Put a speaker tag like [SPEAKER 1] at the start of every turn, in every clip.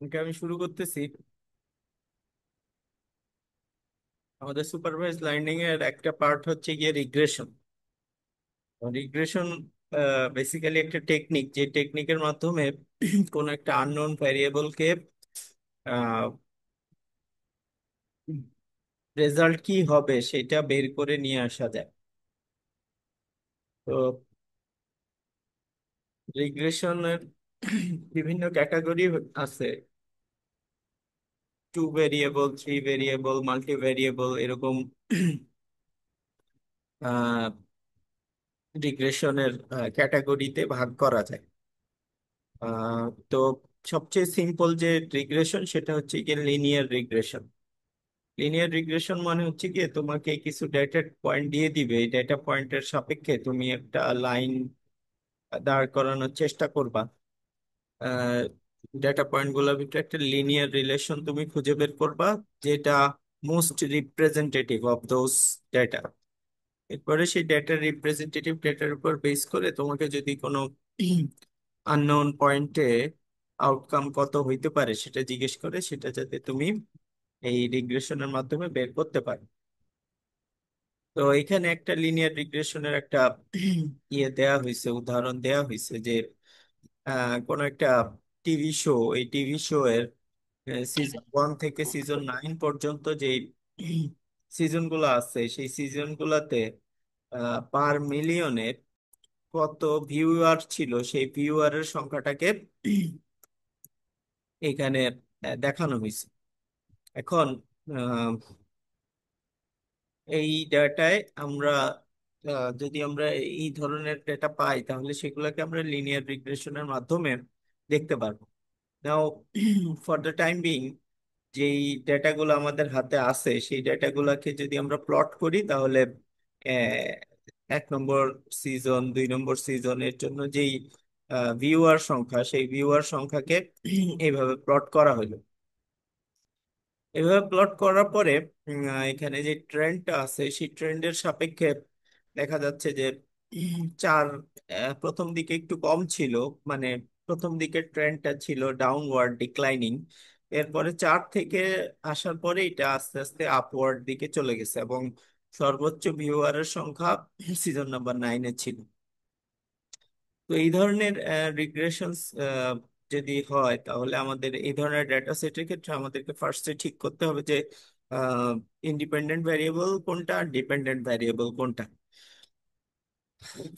[SPEAKER 1] ওকে, আমি শুরু করতেছি। আমাদের সুপারভাইজ লার্নিং এর একটা পার্ট হচ্ছে গিয়ে রিগ্রেশন। রিগ্রেশন বেসিক্যালি একটা টেকনিক, যে টেকনিকের মাধ্যমে কোন একটা আননোন ভ্যারিয়েবলকে রেজাল্ট কি হবে সেটা বের করে নিয়ে আসা যায়। তো রিগ্রেশনের বিভিন্ন ক্যাটাগরি আছে: two variable, three variable, multi variable, এরকম রিগ্রেশনের ক্যাটাগরিতে ভাগ করা যায়। তো সবচেয়ে সিম্পল যে রিগ্রেশন সেটা হচ্ছে গিয়ে লিনিয়ার রিগ্রেশন। লিনিয়ার রিগ্রেশন মানে হচ্ছে গিয়ে তোমাকে কিছু ডেটা পয়েন্ট দিয়ে দিবে, এই ডেটা পয়েন্টের সাপেক্ষে তুমি একটা লাইন দাঁড় করানোর চেষ্টা করবা। ডেটা পয়েন্ট গুলোর ভিতরে একটা লিনিয়ার রিলেশন তুমি খুঁজে বের করবা, যেটা most representative of those data. এরপরে সেই ডেটার রিপ্রেজেন্টেটিভ ডেটার উপর বেস করে তোমাকে যদি কোনো আননোন পয়েন্টে আউটকাম কত হইতে পারে সেটা জিজ্ঞেস করে, সেটা যাতে তুমি এই রিগ্রেশনের মাধ্যমে বের করতে পারো। তো এখানে একটা লিনিয়ার রিগ্রেশনের একটা দেয়া হয়েছে, উদাহরণ দেয়া হয়েছে যে কোন একটা টিভি শো, এই টিভি শো এর সিজন 1 থেকে সিজন 9 পর্যন্ত যে সিজন গুলো আছে, সেই সিজন গুলাতে পার মিলিয়নে কত ভিউয়ার ছিল, সেই ভিউয়ারের সংখ্যাটাকে এখানে দেখানো হয়েছে। এখন আহ, এই ডাটায় আমরা যদি আমরা এই ধরনের ডেটা পাই তাহলে সেগুলোকে আমরা লিনিয়ার রিগ্রেশনের মাধ্যমে দেখতে পারবো। নাও ফর দ্য টাইম বিং, যেই ডেটাগুলো আমাদের হাতে আছে সেই ডেটাগুলোকে যদি আমরা প্লট করি তাহলে 1 নম্বর সিজন, 2 নম্বর সিজনের জন্য যেই ভিউয়ার সংখ্যা, সেই ভিউয়ার সংখ্যাকে এইভাবে প্লট করা হলো। এভাবে প্লট করার পরে এখানে যে ট্রেন্ডটা আছে সেই ট্রেন্ডের সাপেক্ষে দেখা যাচ্ছে যে চার প্রথম দিকে একটু কম ছিল, মানে প্রথম দিকের ট্রেন্ডটা ছিল ডাউনওয়ার্ড ডিক্লাইনিং। এরপরে 4 থেকে আসার পরে এটা আস্তে আস্তে আপওয়ার্ড দিকে চলে গেছে এবং সর্বোচ্চ ভিউয়ারের সংখ্যা সিজন নাম্বার 9-এ ছিল। তো এই ধরনের রিগ্রেশনস যদি হয় তাহলে আমাদের এই ধরনের ডেটা সেটের ক্ষেত্রে আমাদেরকে ফার্স্টে ঠিক করতে হবে যে ইন্ডিপেন্ডেন্ট ভ্যারিয়েবল কোনটা, ডিপেন্ডেন্ট ভ্যারিয়েবল কোনটা।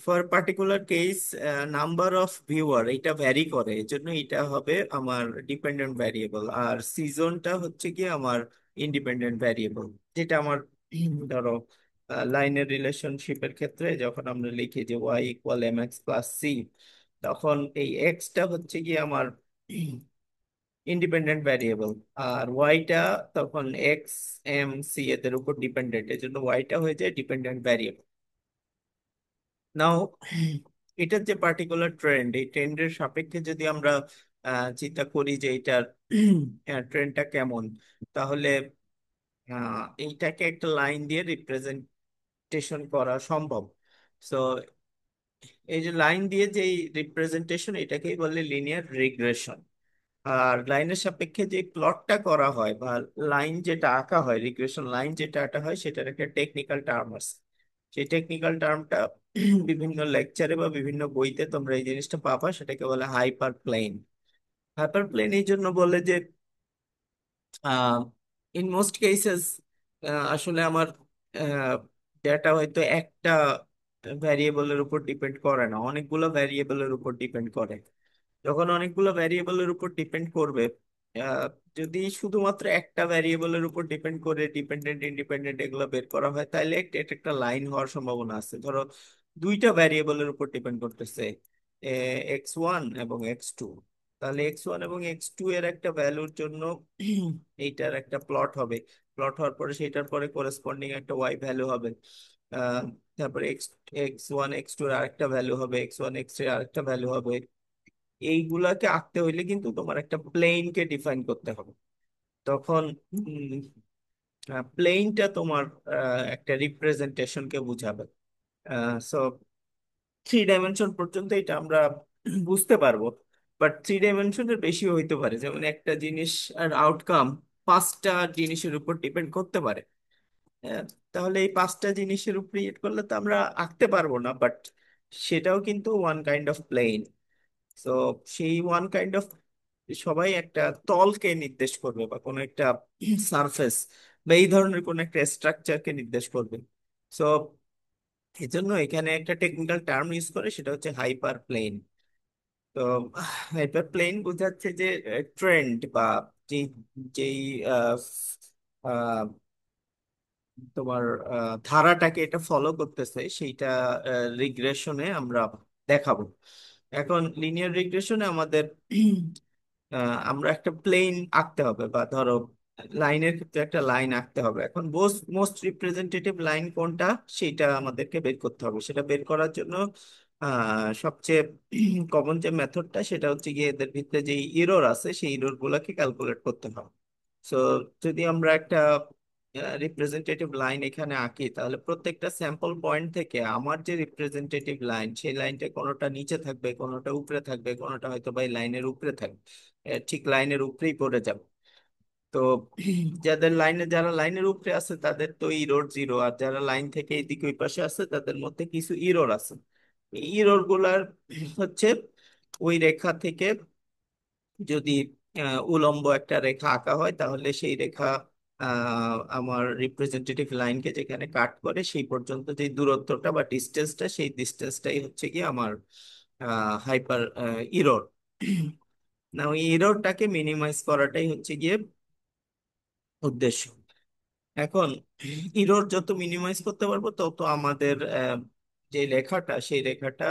[SPEAKER 1] For particular case number of viewer এটা ভ্যারি করে, এই জন্য এটা হবে আমার ডিপেন্ডেন্ট ভ্যারিয়েবল, আর সিজনটা হচ্ছে কি আমার ইন্ডিপেন্ডেন্ট ভ্যারিয়েবল। যেটা আমার ধরো লাইনের রিলেশনশিপের ক্ষেত্রে যখন আমরা লিখি যে y = mx + c, তখন এই এক্সটা হচ্ছে কি আমার ইন্ডিপেন্ডেন্ট ভ্যারিয়েবল, আর ওয়াইটা তখন x, m, c এদের উপর ডিপেন্ডেন্ট, এই জন্য ওয়াইটা হয়ে যায় ডিপেন্ডেন্ট ভ্যারিয়েবল। নাও এটার যে পার্টিকুলার ট্রেন্ড, এই ট্রেন্ডের সাপেক্ষে যদি আমরা চিন্তা করি যে এটার ট্রেন্ডটা কেমন, তাহলে এইটাকে একটা লাইন দিয়ে রিপ্রেজেন্টেশন করা সম্ভব। সো এই যে লাইন দিয়ে যে রিপ্রেজেন্টেশন, এটাকেই বলে লিনিয়ার রিগ্রেশন। আর লাইনের সাপেক্ষে যে প্লটটা করা হয় বা লাইন যেটা আঁকা হয়, রিগ্রেশন লাইন যেটা আঁকা হয়, সেটার একটা টেকনিক্যাল টার্ম আছে। সেই টেকনিক্যাল টার্মটা বিভিন্ন লেকচারে বা বিভিন্ন বইতে তোমরা এই জিনিসটা পাবা, সেটাকে বলে হাইপার প্লেন। হাইপার প্লেন এই জন্য বলে যে ইন মোস্ট কেসেস আসলে আমার ডেটা হয়তো একটা ভ্যারিয়েবলের উপর ডিপেন্ড করে না, অনেকগুলো ভ্যারিয়েবলের উপর ডিপেন্ড করে। যখন অনেকগুলো ভ্যারিয়েবলের উপর ডিপেন্ড করবে, আহ, যদি শুধুমাত্র একটা ভ্যারিয়েবলের উপর ডিপেন্ড করে ডিপেন্ডেন্ট ইন্ডিপেন্ডেন্ট এগুলো বের করা হয়, তাহলে এটা একটা লাইন হওয়ার সম্ভাবনা আছে। ধরো দুইটা ভ্যারিয়েবলের উপর ডিপেন্ড করতেছে, x1 এবং x2, তাহলে x1 এবং x2 এর একটা ভ্যালুর জন্য এইটার একটা প্লট হবে। প্লট হওয়ার পরে সেটার পরে করেসপন্ডিং একটা y ভ্যালু হবে। তারপরে x1 x2 এর আরেকটা ভ্যালু হবে, x1 x3 এর আরেকটা ভ্যালু হবে। এইগুলাকে আঁকতে হইলে কিন্তু তোমার একটা প্লেনকে ডিফাইন করতে হবে। তখন প্লেনটা তোমার একটা রিপ্রেজেন্টেশনকে বুঝাবে। সো 3 ডাইমেনশন পর্যন্ত এটা আমরা বুঝতে পারবো। বাট 3 ডাইমেনশনের বেশিও হইতে পারে, যেমন একটা জিনিস আর আউটকাম 5টা জিনিসের উপর ডিপেন্ড করতে পারে। হ্যাঁ, তাহলে এই 5টা জিনিসের উপর ক্রিয়েট করলে তো আমরা আঁকতে পারবো না, বাট সেটাও কিন্তু ওয়ান কাইন্ড অফ প্লেন। তো সেই ওয়ান কাইন্ড অফ, সবাই একটা তলকে নির্দেশ করবে বা কোনো একটা সারফেস বা এই ধরনের কোনো একটা স্ট্রাকচারকে নির্দেশ করবে। সো এই জন্য এখানে একটা টেকনিক্যাল টার্ম ইউজ করে, সেটা হচ্ছে হাইপার প্লেন। তো হাইপার প্লেন বোঝাচ্ছে যে ট্রেন্ড বা যেই যেই আহ, আহ, তোমার ধারাটাকে এটা ফলো করতেছে, সেইটা রিগ্রেশনে আমরা দেখাবো। এখন লিনিয়ার রিগ্রেশনে আমাদের আমরা একটা প্লেন আঁকতে হবে, বা ধরো লাইনের ক্ষেত্রে একটা লাইন আঁকতে হবে। এখন মোস্ট রিপ্রেজেন্টেটিভ লাইন কোনটা, সেটা আমাদেরকে বের করতে হবে। সেটা বের করার জন্য সবচেয়ে কমন যে মেথডটা, সেটা হচ্ছে গিয়ে এদের ভিতরে যে ইরর আছে সেই ইরর গুলাকে ক্যালকুলেট করতে হবে। সো যদি আমরা একটা রিপ্রেজেন্টেটিভ লাইন এখানে আঁকি, তাহলে প্রত্যেকটা স্যাম্পল পয়েন্ট থেকে আমার যে রিপ্রেজেন্টেটিভ লাইন, সেই লাইনটা কোনোটা নিচে থাকবে, কোনোটা উপরে থাকবে, কোনোটা হয়তো বা লাইনের উপরে থাকবে, ঠিক লাইনের উপরেই পড়ে যাবে। তো যারা লাইনের উপরে আছে তাদের তো ইরোর জিরো, আর যারা লাইন থেকে এদিকে ওই পাশে আছে তাদের মধ্যে কিছু ইরোর আছে। এই ইরোর গুলার হচ্ছে ওই রেখা থেকে যদি উলম্ব একটা রেখা আঁকা হয়, তাহলে সেই রেখা আমার রিপ্রেজেন্টেটিভ লাইনকে যেখানে কাট করে সেই পর্যন্ত যে দূরত্বটা বা ডিস্টেন্সটা, সেই ডিস্টেন্সটাই হচ্ছে কি আমার হাইপার ইরর। না, ওই ইররটাকে মিনিমাইজ করাটাই হচ্ছে গিয়ে উদ্দেশ্য। এখন ইরর যত মিনিমাইজ করতে পারবো, তত আমাদের যে লেখাটা, সেই লেখাটা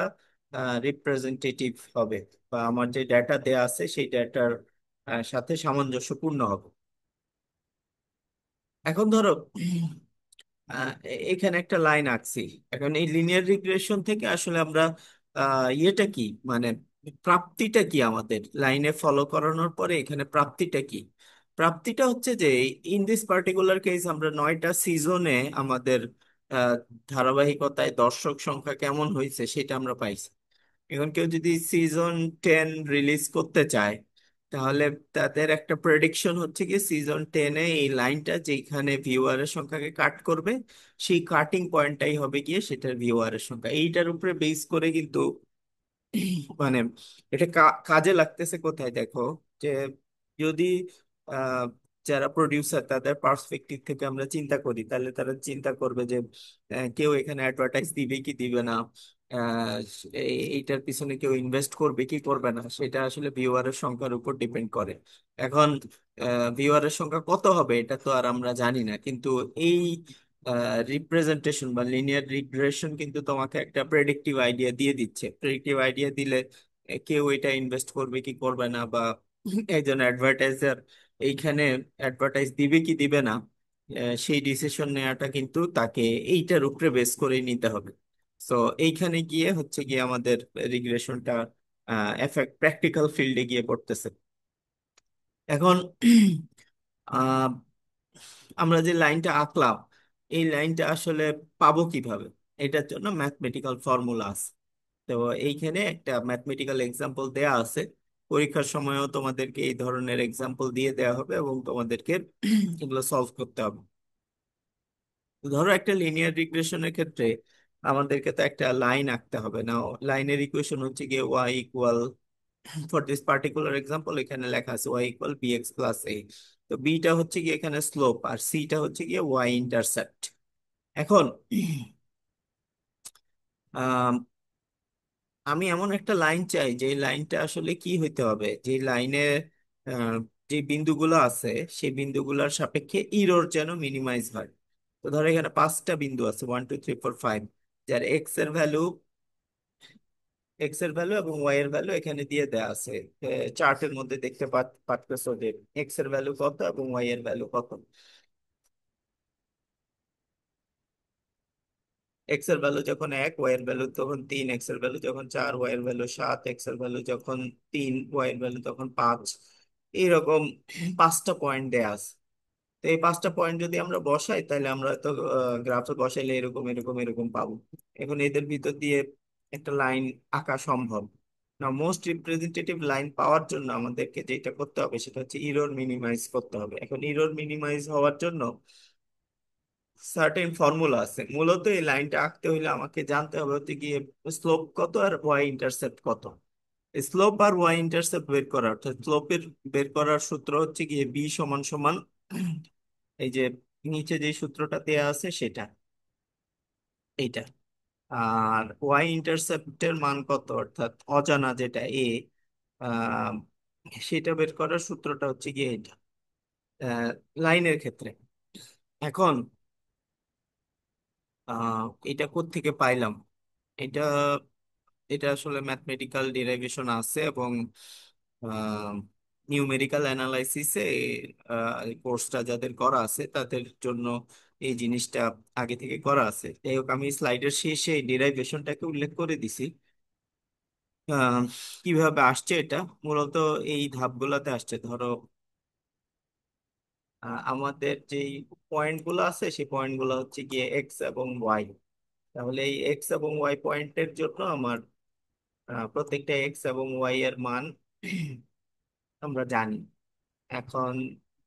[SPEAKER 1] রিপ্রেজেন্টেটিভ হবে, বা আমার যে ডেটা দেয়া আছে সেই ডেটার সাথে সামঞ্জস্যপূর্ণ হবে। এখন ধরো এখানে একটা লাইন আঁকছি। এখন এই লিনিয়ার রিগ্রেশন থেকে আসলে আমরা ইয়েটা কি, মানে প্রাপ্তিটা কি আমাদের লাইনে ফলো করানোর পরে এখানে প্রাপ্তিটা কি? প্রাপ্তিটা হচ্ছে যে ইন দিস পার্টিকুলার কেস আমরা 9টা সিজনে আমাদের আহ, ধারাবাহিকতায় দর্শক সংখ্যা কেমন হয়েছে সেটা আমরা পাইছি। এখন কেউ যদি সিজন 10 রিলিজ করতে চায়, তাহলে তাদের একটা প্রেডিকশন হচ্ছে কি সিজন 10-এ এই লাইনটা যেখানে ভিউয়ারের সংখ্যাকে কাট করবে, সেই কাটিং পয়েন্টটাই হবে গিয়ে সেটার ভিউয়ারের সংখ্যা। এইটার উপরে বেস করে কিন্তু মানে এটা কাজে লাগতেছে কোথায় দেখো, যে যদি আহ, যারা প্রডিউসার তাদের পার্সপেক্টিভ থেকে আমরা চিন্তা করি, তাহলে তারা চিন্তা করবে যে কেউ এখানে অ্যাডভার্টাইজ দিবে কি দিবে না, আহ, এইটার পিছনে কেউ ইনভেস্ট করবে কি করবে না, সেটা আসলে ভিউয়ারের সংখ্যার উপর ডিপেন্ড করে। এখন ভিউয়ারের সংখ্যা কত হবে এটা তো আর আমরা জানি না, কিন্তু এই রিপ্রেজেন্টেশন বা লিনিয়ার রিগ্রেশন কিন্তু তোমাকে একটা প্রেডিক্টিভ আইডিয়া দিয়ে দিচ্ছে। প্রেডিক্টিভ আইডিয়া দিলে কেউ এটা ইনভেস্ট করবে কি করবে না, বা একজন অ্যাডভার্টাইজার এইখানে অ্যাডভার্টাইজ দিবে কি দিবে না, সেই ডিসিশন নেওয়াটা কিন্তু তাকে এইটার উপরে বেস করে নিতে হবে। তো এইখানে গিয়ে হচ্ছে গিয়ে আমাদের রিগ্রেশনটা এফেক্ট প্র্যাকটিক্যাল ফিল্ডে গিয়ে পড়তেছে। এখন আহ, আমরা যে লাইনটা আঁকলাম, এই লাইনটা আসলে পাবো কিভাবে? এটার জন্য ম্যাথমেটিক্যাল ফর্মুলা আছে। তো এইখানে একটা ম্যাথমেটিক্যাল এক্সাম্পল দেয়া আছে। পরীক্ষার সময়ও তোমাদেরকে এই ধরনের এক্সাম্পল দিয়ে দেওয়া হবে এবং তোমাদেরকে এগুলো সলভ করতে হবে। ধরো একটা লিনিয়ার রিগ্রেশনের ক্ষেত্রে আমাদেরকে তো একটা লাইন আঁকতে হবে না। লাইনের ইকুয়েশন হচ্ছে গিয়ে Y equal, for this particular example এখানে লেখা আছে Y equal B X plus A. তো বিটা হচ্ছে গিয়ে এখানে স্লোপ, আর সিটা হচ্ছে গিয়ে ওয়াই ইন্টারসেপ্ট। এখন আম, আমি এমন একটা লাইন চাই যে লাইনটা আসলে কি হইতে হবে, যে লাইনে যে বিন্দুগুলো আছে সেই বিন্দুগুলোর সাপেক্ষে ইরর যেন মিনিমাইজ হয়। তো ধরো এখানে 5টা বিন্দু আছে, 1 2 3 4 5, যার এক্স এর ভ্যালু এবং ওয়াই এর ভ্যালু এখানে দিয়ে দেয়া আছে। চার্টের মধ্যে দেখতে পাচ্তেছো যে এক্স এর ভ্যালু কত এবং ওয়াই এর ভ্যালু কত। এক্স এর ভ্যালু যখন 1, ওয়াই এর ভ্যালু তখন 3, এক্স এর ভ্যালু যখন 4, ওয়াই এর ভ্যালু 7, এক্স এর ভ্যালু যখন 3, ওয়াই এর ভ্যালু তখন 5। এইরকম 5টা পয়েন্ট দেয়া আছে। তো এই 5টা পয়েন্ট যদি আমরা বসাই, তাহলে আমরা তো গ্রাফে বসাইলে এরকম এরকম এরকম পাবো। এখন এদের ভিতর দিয়ে একটা লাইন আঁকা সম্ভব। না, মোস্ট রিপ্রেজেন্টেটিভ লাইন পাওয়ার জন্য আমাদেরকে যেটা করতে হবে সেটা হচ্ছে ইরর মিনিমাইজ করতে হবে। এখন ইরর মিনিমাইজ হওয়ার জন্য সার্টেন ফর্মুলা আছে। মূলত এই লাইনটা আঁকতে হইলে আমাকে জানতে হবে হচ্ছে গিয়ে স্লোপ কত আর ওয়াই ইন্টারসেপ্ট কত। স্লোপ আর ওয়াই ইন্টারসেপ্ট বের করা, অর্থাৎ স্লোপের বের করার সূত্র হচ্ছে গিয়ে বি সমান সমান এই যে নিচে যে সূত্রটা দেয়া আছে সেটা, এইটা। আর ওয়াই ইন্টারসেপ্টের মান কত, অর্থাৎ অজানা যেটা এ, আহ, সেটা বের করার সূত্রটা হচ্ছে গিয়ে এটা লাইনের ক্ষেত্রে। এখন এটা কোত্থেকে পাইলাম? এটা এটা আসলে ম্যাথমেটিক্যাল ডিরাইভেশন আছে এবং নিউমেরিক্যাল অ্যানালাইসিসে কোর্সটা যাদের করা আছে তাদের জন্য এই জিনিসটা আগে থেকে করা আছে। যাই হোক, আমি স্লাইডের শেষে এই ডিরাইভেশনটাকে উল্লেখ করে দিছি। আহ, কিভাবে আসছে এটা, মূলত এই ধাপগুলোতে আসছে। ধরো আমাদের যেই পয়েন্ট গুলো আছে সেই পয়েন্ট গুলো হচ্ছে গিয়ে এক্স এবং ওয়াই। তাহলে এই এক্স এবং ওয়াই পয়েন্টের জন্য আমার প্রত্যেকটা এক্স এবং ওয়াই এর মান আমরা জানি। এখন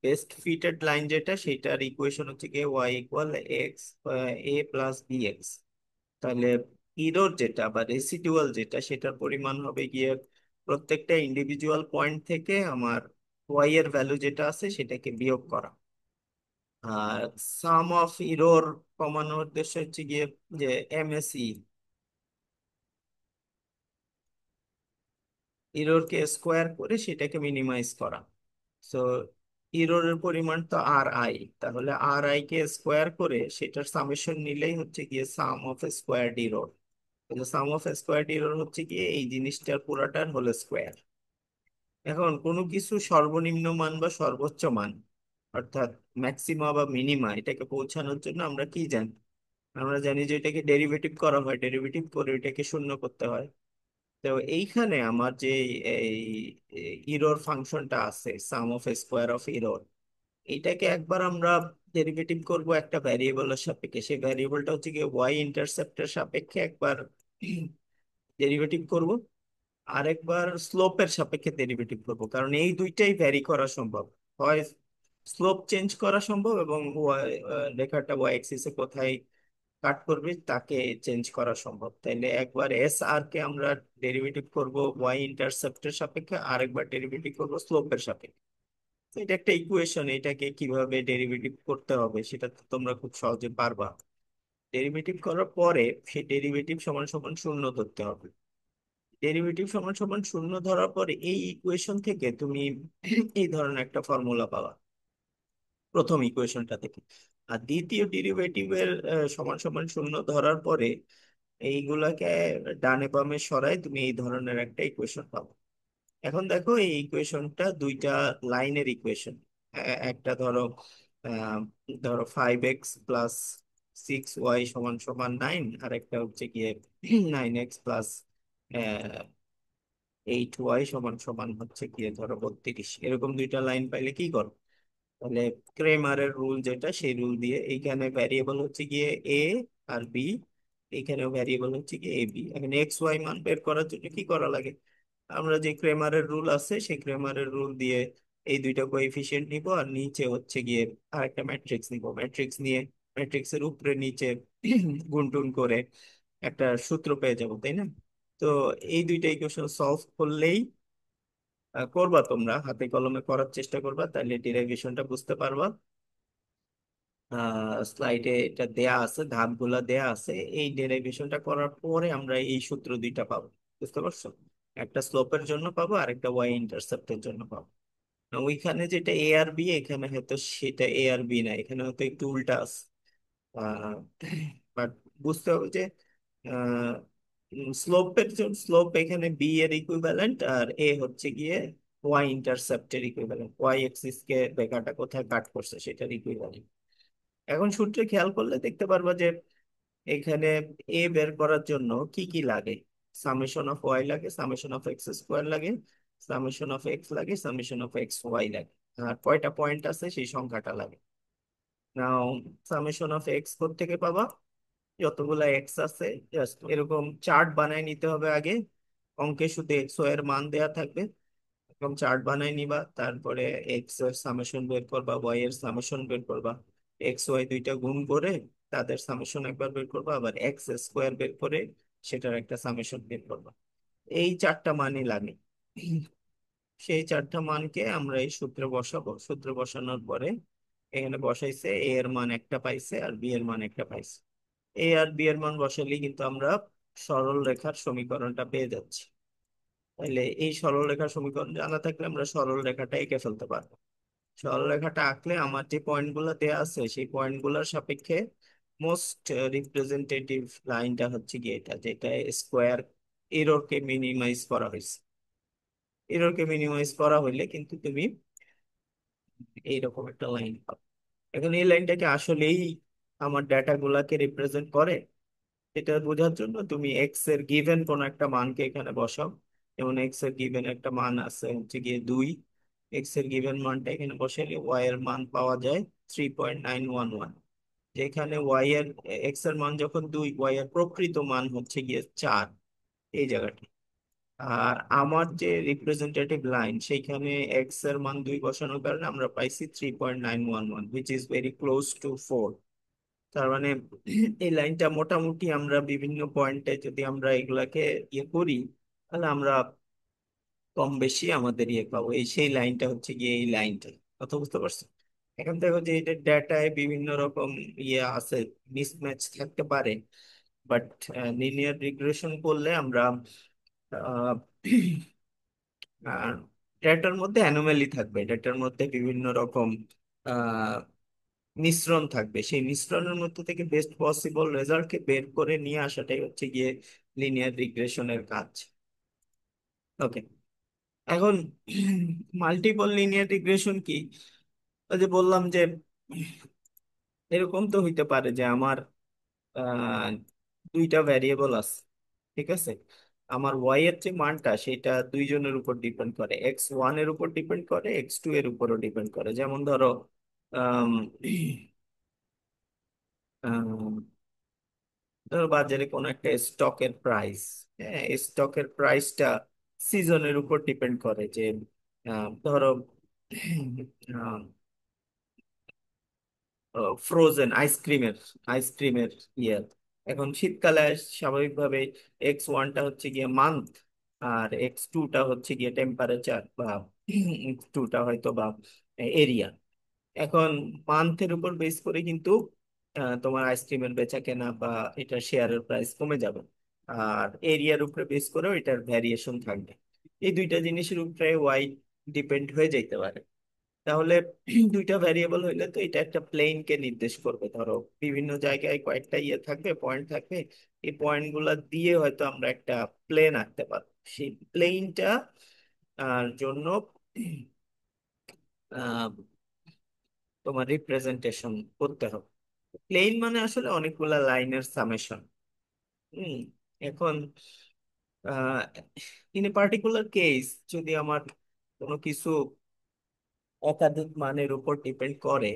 [SPEAKER 1] বেস্ট ফিটেড লাইন যেটা, সেটার ইকুয়েশন হচ্ছে গিয়ে ওয়াই ইকুয়াল এক্স এ প্লাস বি এক্স। তাহলে ইরোর যেটা বা রেসিডুয়াল যেটা, সেটার পরিমাণ হবে গিয়ে প্রত্যেকটা ইন্ডিভিজুয়াল পয়েন্ট থেকে আমার ওয়াই এর ভ্যালু যেটা আছে সেটাকে বিয়োগ করা। আর সাম অফ ইরোর কমানোর উদ্দেশ্য হচ্ছে গিয়ে যে এমএসই, ইরোরকে স্কোয়ার করে সেটাকে মিনিমাইজ করা। সো ইরোরের পরিমাণ তো আর আই, তাহলে আর আই কে স্কোয়ার করে সেটার সামেশন নিলেই হচ্ছে গিয়ে sum of squared error. Sum of squared error হচ্ছে গিয়ে এই জিনিসটার পুরাটার হলো স্কোয়ার। এখন কোনো কিছু সর্বনিম্ন মান বা সর্বোচ্চ মান, অর্থাৎ ম্যাক্সিমা বা মিনিমা, এটাকে পৌঁছানোর জন্য আমরা কি জানি? আমরা জানি যে এটাকে ডেরিভেটিভ করা হয়, ডেরিভেটিভ করে এটাকে শূন্য করতে হয়। তো এইখানে আমার যে এই ইরোর ফাংশনটা আছে, সাম অফ স্কোয়ার অফ ইরোর, এইটাকে একবার আমরা ডেরিভেটিভ করব একটা ভ্যারিয়েবলের সাপেক্ষে। সেই ভ্যারিয়েবলটা হচ্ছে কি ওয়াই ইন্টারসেপ্টের সাপেক্ষে একবার ডেরিভেটিভ করব, আরেকবার স্লোপের সাপেক্ষে ডেরিভেটিভ করব। কারণ এই দুইটাই ভ্যারি করা সম্ভব। হয় স্লোপ চেঞ্জ করা সম্ভব এবং রেখাটা ওয়াই অ্যাক্সিসে কোথায় কাট করবে তাকে চেঞ্জ করা সম্ভব। তাইলে একবার এস আর কে আমরা ডেরিভেটিভ করব ওয়াই ইন্টারসেপ্টের সাপেক্ষে, আরেকবার ডেরিভেটিভ করব স্লোপের সাপেক্ষে। তো এটা একটা ইকুয়েশন, এটাকে কিভাবে ডেরিভেটিভ করতে হবে সেটা তো তোমরা খুব সহজে পারবা। ডেরিভেটিভ করার পরে সেই ডেরিভেটিভ সমান সমান শূন্য ধরতে হবে। ডেরিভেটিভ সমান সমান শূন্য ধরার পরে এই ইকুয়েশন থেকে তুমি এই ধরনের একটা ফর্মুলা পাবা প্রথম ইকুয়েশনটা থেকে। আর দ্বিতীয় ডেরিভেটিভের সমান সমান শূন্য ধরার পরে এইগুলাকে ডানে বামে সরাই তুমি এই ধরনের একটা ইকুয়েশন পাবো। এখন দেখো এই ইকুয়েশনটা দুইটা লাইনের ইকুয়েশন। একটা ধরো আহ, ধরো 5x+6y সমান সমান 9, আর একটা হচ্ছে গিয়ে 9x+ 8y সমান সমান হচ্ছে গিয়ে ধরো 32। এরকম দুইটা লাইন পাইলে কি করো? তাহলে ক্রেমারের রুল যেটা, সেই রুল দিয়ে এইখানে ভ্যারিয়েবল হচ্ছে গিয়ে এ আর বি, এইখানেও ভ্যারিয়েবল হচ্ছে গিয়ে এ বি। এখন এক্স ওয়াই মান বের করার জন্য কি করা লাগে? আমরা যে ক্রেমারের রুল আছে সেই ক্রেমারের রুল দিয়ে এই দুইটা কোএফিসিয়েন্ট নিব, আর নিচে হচ্ছে গিয়ে আরেকটা ম্যাট্রিক্স নিব। ম্যাট্রিক্স নিয়ে ম্যাট্রিক্সের উপরে নিচে গুণটুন করে একটা সূত্র পেয়ে যাব, তাই না? তো এই দুইটা ইকুয়েশন সলভ করলেই, করবা তোমরা হাতে কলমে করার চেষ্টা করবা, তাহলে ডেরিভেশনটা বুঝতে পারবা। স্লাইডে এটা দেয়া আছে, ধাপগুলা দেয়া আছে। এই ডেরিভেশনটা করার পরে আমরা এই সূত্র দুইটা পাবো। বুঝতে পারছো? একটা স্লোপের জন্য পাবো আর একটা ওয়াই ইন্টারসেপ্টের জন্য পাবো। না, ওইখানে যেটা এ আর বি, এখানে হয়তো সেটা এ আর বি না, এখানে হয়তো একটু উল্টা আছে। বাট বুঝতে হবে যে স্লোপের জন্য স্লোপ এখানে বি এর ইকুইভ্যালেন্ট, আর এ হচ্ছে গিয়ে ওয়াই ইন্টারসেপ্টের ইকুইভ্যালেন্ট, ওয়াই এক্সিস কে রেখাটা কোথায় কাট করছে সেটার ইকুইভ্যালেন্ট। এখন সূত্রে খেয়াল করলে দেখতে পারবা যে এখানে এ বের করার জন্য কি কি লাগে। সামেশন অফ ওয়াই লাগে, সামেশন অফ এক্স স্কোয়ার লাগে, সামেশন অফ এক্স লাগে, সামেশন অফ এক্স ওয়াই লাগে। আর কয়টা পয়েন্ট আছে সেই সংখ্যাটা লাগে। নাও সামেশন অফ এক্স থেকে পাবা? যতগুলা এক্স আছে জাস্ট এরকম চার্ট বানায় নিতে হবে আগে। অঙ্কে শুধু এক্স ওয়াই এর মান দেয়া থাকবে, এরকম চার্ট বানাই নিবা, তারপরে এক্স এর সামেশন বের করবা, ওয়াই এর সামেশন বের করবা, এক্স ওয়াই দুইটা গুণ করে তাদের সামেশন একবার বের করবা, আবার এক্স স্কোয়ার বের করে সেটার একটা সামেশন বের করবা। এই চারটা মানই লাগে। সেই চারটা মানকে আমরা এই সূত্রে বসাবো, সূত্রে বসানোর পরে এখানে বসাইছে এ এর মান একটা পাইছে আর বি এর মান একটা পাইছে। এ আর বি এর মান বসালেই কিন্তু আমরা সরল রেখার সমীকরণটা পেয়ে যাচ্ছি। তাহলে এই সরল রেখার সমীকরণ জানা থাকলে আমরা সরল রেখাটা এঁকে ফেলতে পারবো। সরল রেখাটা আঁকলে আমার যে পয়েন্ট গুলো দেওয়া আছে সেই পয়েন্ট গুলোর সাপেক্ষে মোস্ট রিপ্রেজেন্টেটিভ লাইনটা হচ্ছে গিয়ে এটা, যেটা স্কোয়ার এররকে মিনিমাইজ করা হয়েছে। এররকে মিনিমাইজ করা হইলে কিন্তু তুমি এইরকম একটা লাইন পাবে। এখন এই লাইনটাকে আসলেই আমার ডাটা গুলাকে রিপ্রেজেন্ট করে, এটা বোঝার জন্য তুমি এক্স এর গিভেন কোন একটা মানকে এখানে বসাও। যেমন এক্স এর গিভেন একটা মান আছে হচ্ছে গিয়ে 2, এক্স এর গিভেন মানটা এখানে বসাইলে ওয়াই এর মান পাওয়া যায় 3.911। যেখানে ওয়াই এর, এক্স এর মান যখন 2, ওয়াই এর প্রকৃত মান হচ্ছে গিয়ে 4, এই জায়গাটা। আর আমার যে রিপ্রেজেন্টেটিভ লাইন সেইখানে এক্স এর মান 2 বসানোর কারণে আমরা পাইছি 3.911, which is very close two 4। তার মানে এই লাইনটা মোটামুটি আমরা বিভিন্ন পয়েন্টে যদি আমরা এগুলাকে ইয়ে করি, তাহলে আমরা কম বেশি আমাদের ইয়ে পাবো। এই সেই লাইনটা হচ্ছে গিয়ে এই লাইনটা। কথা বুঝতে পারছো? এখন দেখো যে এটা ডেটায় বিভিন্ন রকম ইয়ে আছে, মিসম্যাচ থাকতে পারে, বাট লিনিয়ার রিগ্রেশন করলে আমরা ডেটার মধ্যে অ্যানোমালি থাকবে, ডেটার মধ্যে বিভিন্ন রকম আহ মিশ্রণ থাকবে, সেই মিশ্রণের মধ্যে থেকে বেস্ট পসিবল রেজাল্টকে বের করে নিয়ে আসাটাই হচ্ছে গিয়ে লিনিয়ার রিগ্রেশনের কাজ। ওকে, এখন মাল্টিপল লিনিয়ার রিগ্রেশন কি? ওই যে বললাম যে এরকম তো হইতে পারে যে আমার আহ, দুইটা ভ্যারিয়েবল আছে, ঠিক আছে? আমার ওয়াই এর যে মানটা সেটা দুইজনের উপর ডিপেন্ড করে, এক্স ওয়ান এর উপর ডিপেন্ড করে, এক্স টু এর উপরও ডিপেন্ড করে। যেমন ধরো আম, আম, ধরো বাজারে কোনো একটা স্টকের প্রাইস, হ্যাঁ, স্টকের প্রাইসটা সিজনের উপর ডিপেন্ড করে। যে ধরো ফ্রোজেন আইসক্রিমের, আইসক্রিমের ইয়ে, এখন শীতকালে স্বাভাবিকভাবে এক্স ওয়ানটা হচ্ছে গিয়ে মান্থ, আর এক্স টুটা হচ্ছে গিয়ে টেম্পারেচার, বা এক্স টুটা হয়তো বা এরিয়া। এখন মান্থের উপর বেস করে কিন্তু তোমার আইসক্রিমের বেচা কেনা বা এটা শেয়ারের প্রাইস কমে যাবে। আর এরিয়ার উপরে বেস করেও এটার ভ্যারিয়েশন থাকবে। এই দুইটা জিনিসের উপরে ওয়াই ডিপেন্ড হয়ে যাইতে পারে। তাহলে দুইটা ভ্যারিয়েবল হইলে তো এটা একটা প্লেন কে নির্দেশ করবে। ধরো বিভিন্ন জায়গায় কয়েকটা ইয়ে থাকবে, পয়েন্ট থাকবে, এই পয়েন্ট গুলা দিয়ে হয়তো আমরা একটা প্লেন আঁকতে পারবো। সেই প্লেনটা আর জন্য আহ, তোমার রিপ্রেজেন্টেশন করতে হবে। প্লেন মানে আসলে অনেকগুলা লাইনের সামেশন। হম এখন ইন এ পার্টিকুলার কেস যদি আমার কোনো কিছু একাধিক মানের উপর ডিপেন্ড করে,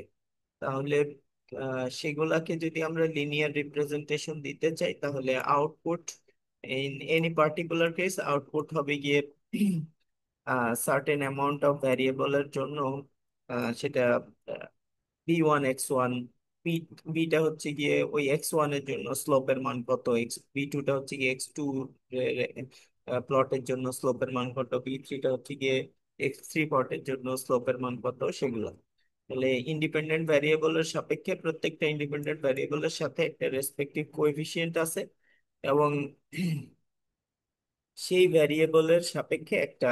[SPEAKER 1] তাহলে সেগুলাকে যদি আমরা লিনিয়ার রিপ্রেজেন্টেশন দিতে চাই, তাহলে output in any particular case output হবে গিয়ে সার্টেন অ্যামাউন্ট অফ ভ্যারিয়েবলের জন্য সেটা b1 x1, বি, বিটা হচ্ছে গিয়ে ওই x1 এর জন্য স্লোপের মান কত, এক্স বি টুটা হচ্ছে গিয়ে x2 প্লটের জন্য স্লোপের মান কত, বি3টা হচ্ছে গিয়ে x3 প্লটের জন্য স্লোপের মান কত, সেগুলো। তাহলে ইন্ডিপেন্ডেন্ট ভ্যারিয়েবলের সাপেক্ষে প্রত্যেকটা ইন্ডিপেন্ডেন্ট ভ্যারিয়েবলের সাথে একটা রেসপেক্টিভ কোএফিসিয়েন্ট আছে, এবং সেই ভ্যারিয়েবলের সাপেক্ষে একটা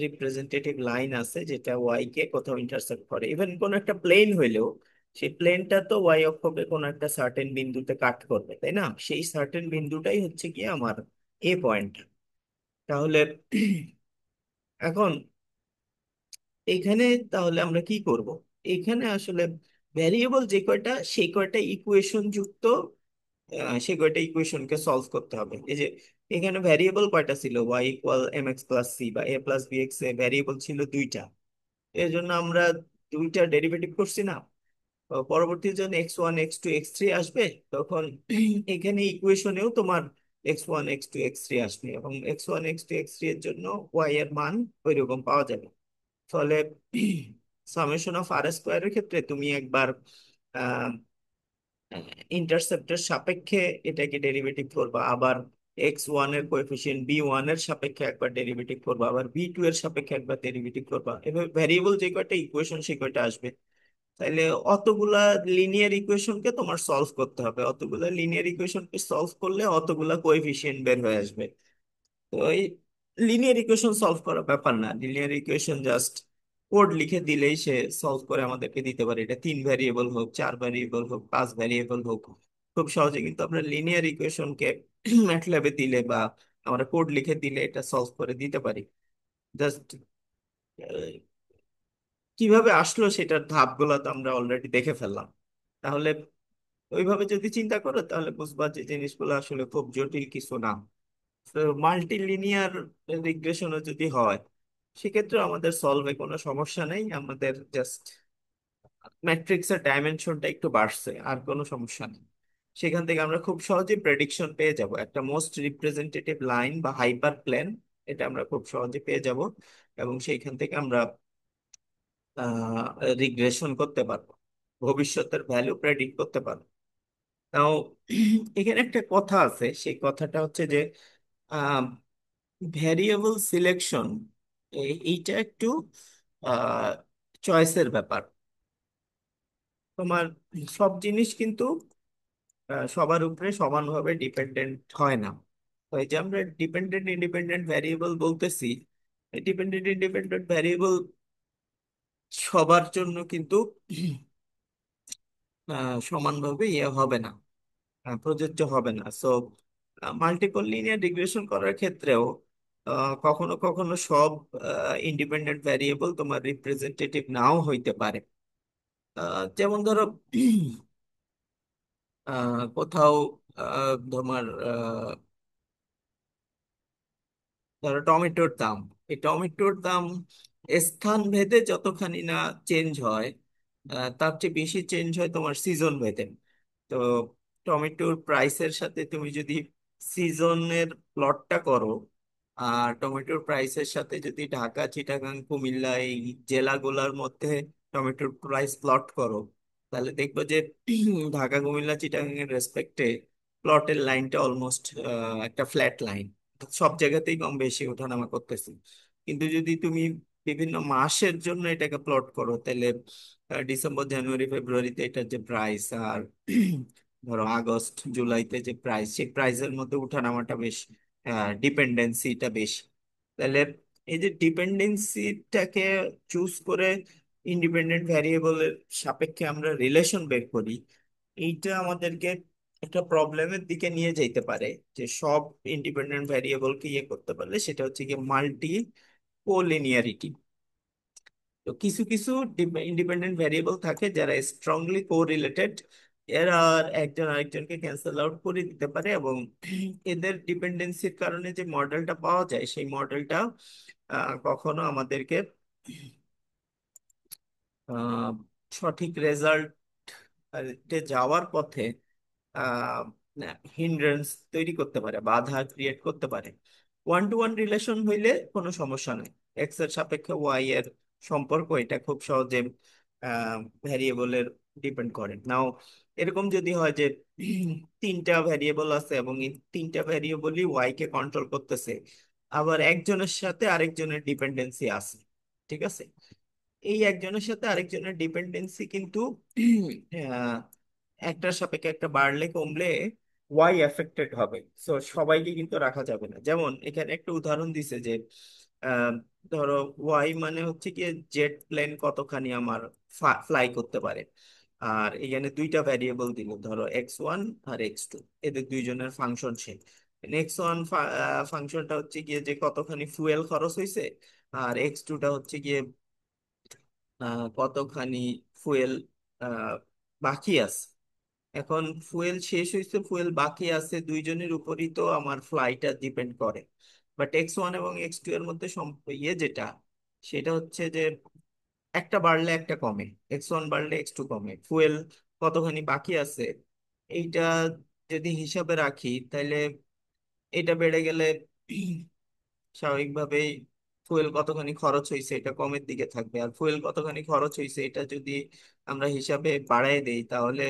[SPEAKER 1] রিপ্রেজেন্টেটিভ লাইন আছে যেটা ওয়াই কে কোথাও ইন্টারসেক্ট করে। ইভেন কোন একটা প্লেন হইলেও সেই প্লেনটা তো ওয়াই অক্ষকে কোন একটা সার্টেন বিন্দুতে কাট করবে, তাই না? সেই সার্টেন বিন্দুটাই হচ্ছে কি আমার এ পয়েন্ট। তাহলে এখন এইখানে তাহলে আমরা কি করব? এখানে আসলে ভ্যারিয়েবল যে কয়টা সেই কয়টা ইকুয়েশন যুক্ত, সে কয়টা ইকুয়েশনকে সলভ করতে হবে। এই যে এখানে ভ্যারিয়েবল কয়টা ছিল, y equal m x plus c বা এ প্লাস বি এক্স, এ ভ্যারিয়েবল ছিল দুইটা। এর জন্য আমরা দুইটা ডেরিভেটিভ করছি না? তো পরবর্তী যখন x one x two x three আসবে, তখন এখানে ইকুয়েশনেও তোমার x1 x2 x3 আসবে, এবং x1 x2 x3 এর জন্য ওয়াই এর মান ওইরকম পাওয়া যাবে। ফলে সামেশন অফ আর স্কোয়ারের ক্ষেত্রে তুমি একবার ইন্টারসেপ্টের সাপেক্ষে এটাকে ডেরিভেটিভ করবা, আবার x1 এর কোএফিসিয়েন্ট b1 এর সাপেক্ষে একবার ডেরিভেটিভ করবা, আবার b2 এর সাপেক্ষে একবার ডেরিভেটিভ করবা, এভাবে ভ্যারিয়েবল যে কয়টা ইকুয়েশন সে কয়টা আসবে। তাইলে অতগুলা লিনিয়ার ইকুয়েশনকে তোমার সলভ করতে হবে, অতগুলা লিনিয়ার ইকুয়েশনকে সলভ করলে অতগুলা কোএফিসিয়েন্ট বের হয়ে আসবে। তো এই লিনিয়ার ইকুয়েশন সলভ করার ব্যাপার না, লিনিয়ার ইকুয়েশন জাস্ট কোড লিখে দিলেই সে সলভ করে আমাদেরকে দিতে পারে, এটা 3 ভ্যারিয়েবল হোক, 4 ভ্যারিয়েবল হোক, 5 ভ্যারিয়েবল হোক, খুব সহজে কিন্তু আমরা লিনিয়ার ইকুয়েশনকে ম্যাটল্যাবে দিলে বা আমরা কোড লিখে দিলে এটা সলভ করে দিতে পারি। জাস্ট কিভাবে আসলো সেটার ধাপগুলো তো আমরা অলরেডি দেখে ফেললাম। তাহলে ওইভাবে যদি চিন্তা করো তাহলে বুঝবা যে জিনিসগুলো আসলে খুব জটিল কিছু না। মাল্টি লিনিয়ার রিগ্রেশনও যদি হয় সেক্ষেত্রে আমাদের সলভে কোনো সমস্যা নেই, আমাদের জাস্ট ম্যাট্রিক্সের ডাইমেনশনটা একটু বাড়ছে, আর কোনো সমস্যা নেই। সেখান থেকে আমরা খুব সহজে প্রেডিকশন পেয়ে যাব, একটা মোস্ট রিপ্রেজেন্টেটিভ লাইন বা হাইপার প্লেন, এটা আমরা খুব সহজে পেয়ে যাব, এবং সেইখান থেকে আমরা রিগ্রেশন করতে পারবো, ভবিষ্যতের ভ্যালু প্রেডিক্ট করতে পারবো। নাও এখানে একটা কথা আছে, সেই কথাটা হচ্ছে যে ভ্যারিয়েবল সিলেকশন, এইটা একটু চয়েসের ব্যাপার। তোমার সব জিনিস কিন্তু সবার উপরে সমানভাবে ডিপেন্ডেন্ট হয় না। তো এই যে আমরা ডিপেন্ডেন্ট ইন্ডিপেন্ডেন্ট ভ্যারিয়েবল বলতেছি, ডিপেন্ডেন্ট ইন্ডিপেন্ডেন্ট ভ্যারিয়েবল সবার জন্য কিন্তু সমানভাবে ইয়ে হবে না, প্রযোজ্য হবে না। সো মাল্টিপল লিনিয়ার রিগ্রেশন করার ক্ষেত্রেও কখনো কখনো সব ইন্ডিপেন্ডেন্ট ভ্যারিয়েবল তোমার রিপ্রেজেন্টেটিভ নাও হইতে পারে। যেমন ধরো কোথাও তোমার ধরো টমেটোর দাম, এই টমেটোর দাম স্থান ভেদে যতখানি না চেঞ্জ হয়, তার চেয়ে বেশি চেঞ্জ হয় তোমার সিজন ভেদে। তো টমেটোর প্রাইসের সাথে তুমি যদি সিজনের প্লটটা করো, আর টমেটোর প্রাইসের সাথে যদি ঢাকা, চিটাগাং, কুমিল্লা এই জেলাগুলোর মধ্যে টমেটোর প্রাইস প্লট করো, তাহলে দেখবো যে ঢাকা, কুমিল্লা, চিটাগাং এর রেসপেক্টে প্লটের লাইনটা অলমোস্ট একটা ফ্ল্যাট লাইন, সব জায়গাতেই কম বেশি ওঠানামা করতেছে। কিন্তু যদি তুমি বিভিন্ন মাসের জন্য এটাকে প্লট করো, তাহলে ডিসেম্বর, জানুয়ারি, ফেব্রুয়ারিতে এটার যে প্রাইস, আর ধরো আগস্ট, জুলাইতে যে প্রাইস, সেই প্রাইসের মধ্যে উঠানামাটা বেশ, ডিপেন্ডেন্সিটা বেশি। তাহলে এই যে ডিপেন্ডেন্সিটাকে চুজ করে ইন্ডিপেন্ডেন্ট ভ্যারিয়েবলের সাপেক্ষে আমরা রিলেশন বের করি, এইটা আমাদেরকে একটা প্রবলেমের দিকে নিয়ে যাইতে পারে। যে সব ইন্ডিপেন্ডেন্ট ভ্যারিয়েবলকে ইয়ে করতে পারলে সেটা হচ্ছে কি মাল্টি কোলিনিয়ারিটি। তো কিছু কিছু ইন্ডিপেন্ডেন্ট ভ্যারিয়েবল থাকে যারা স্ট্রংলি কোরিলেটেড, এরা আর একজন আরেকজনকে ক্যান্সেল আউট করে দিতে পারে, এবং এদের ডিপেন্ডেন্সির কারণে যে মডেলটা পাওয়া যায় সেই মডেলটা কখনো আমাদেরকে আহ, সঠিক রেজাল্টে যাওয়ার পথে হিন্ড্রেন্স তৈরি করতে পারে, বাধা ক্রিয়েট করতে পারে। ওয়ান টু ওয়ান রিলেশন হইলে কোনো সমস্যা নেই, এক্স এর সাপেক্ষে ওয়াই এর সম্পর্ক এটা খুব সহজে ভ্যারিয়েবলের ডিপেন্ড করে নাও। এরকম যদি হয় যে 3টা ভ্যারিয়েবল আছে এবং এই 3টা ভ্যারিয়েবলই ওয়াই কে কন্ট্রোল করতেছে, আবার একজনের সাথে আরেকজনের ডিপেন্ডেন্সি আছে, ঠিক আছে, এই একজনের সাথে আরেকজনের ডিপেন্ডেন্সি কিন্তু আহ, একটার সাপেক্ষে একটা বাড়লে কমলে ওয়াই এফেক্টেড হবে। সো সবাইকে কিন্তু রাখা যাবে না। যেমন এখানে একটা উদাহরণ দিছে যে আহ, ধরো ওয়াই মানে হচ্ছে কি জেট প্লেন কতখানি আমার ফ্লাই করতে পারে, আর এখানে 2টা ভ্যারিয়েবল দিল, ধরো x1 আর x2, এদের দুইজনের ফাংশন সে। x1 ফাংশনটা হচ্ছে গিয়ে যে কতখানি ফুয়েল খরচ হয়েছে, আর x2টা হচ্ছে গিয়ে কতখানি ফুয়েল বাকি আছে। এখন ফুয়েল শেষ হয়েছে, ফুয়েল বাকি আছে, দুইজনের উপরই তো আমার ফ্লাইটটা ডিপেন্ড করে। বাট x1 এবং x2 এর মধ্যে ইয়ে যেটা, সেটা হচ্ছে যে একটা বাড়লে একটা কমে, x1 বাড়লে x2 কমে, ফুয়েল কতখানি বাকি আছে এইটা যদি হিসাবে রাখি, তাহলে এটা বেড়ে গেলে স্বাভাবিকভাবেই ফুয়েল কতখানি খরচ হয়েছে এটা কমের দিকে থাকবে, আর ফুয়েল কতখানি খরচ হয়েছে এটা যদি আমরা হিসাবে বাড়ায় দেই তাহলে